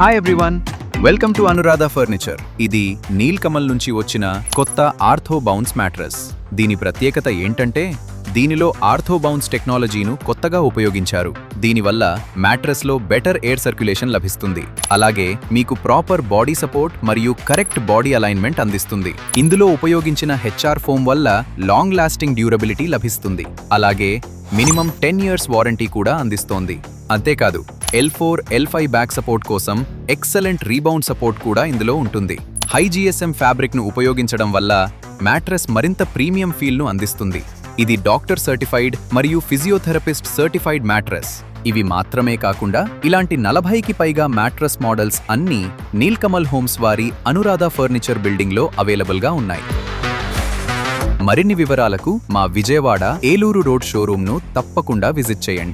Hi everyone, welcome to Anuradha furniture. ఇది నీల్కమల్ నుంచి వచ్చిన కొత్త ఆర్థో బౌన్స్ మ్యాట్రెస్. దీని ప్రత్యేకత ఏంటంటే దీనిలో ఆర్థో బౌన్స్ టెక్నాలజీను కొత్తగా ఉపయోగించారు. దీనివల్ల మ్యాట్రెస్లో బెటర్ ఎయిర్ సర్క్యులేషన్ లభిస్తుంది. అలాగే మీకు ప్రాపర్ బాడీ సపోర్ట్ మరియు కరెక్ట్ బాడీ అలైన్మెంట్ అందిస్తుంది. ఇందులో ఉపయోగించిన హెచ్ఆర్ ఫోమ్ వల్ల లాంగ్ లాస్టింగ్ డ్యూరబిలిటీ లభిస్తుంది. అలాగే మినిమం 10 years వారంటీ కూడా అందిస్తోంది. అంతేకాదు L4, L5 బ్యాక్ సపోర్ట్ కోసం ఎక్సలెంట్ రీబౌండ్ సపోర్ట్ కూడా ఇందులో ఉంటుంది. హై GSM ఫ్యాబ్రిక్ ను ఉపయోగించడం వల్ల మ్యాట్రెస్ మరింత ప్రీమియం ఫీల్ ను అందిస్తుంది. ఇది డాక్టర్ సర్టిఫైడ్ మరియు ఫిజియోథెరపిస్ట్ సర్టిఫైడ్ మ్యాట్రెస్. ఇవి మాత్రమే కాకుండా ఇలాంటి 40కి పైగా మ్యాట్రెస్ మోడల్స్ అన్నీ నీల్కమల్ హోమ్స్ వారి అనురాధ ఫర్నిచర్ బిల్డింగ్ లో అవైలబుల్ గా ఉన్నాయి. మరిన్ని వివరాలకు మా విజయవాడ ఏలూరు రోడ్ షోరూమ్ ను తప్పకుండా విజిట్ చేయండి.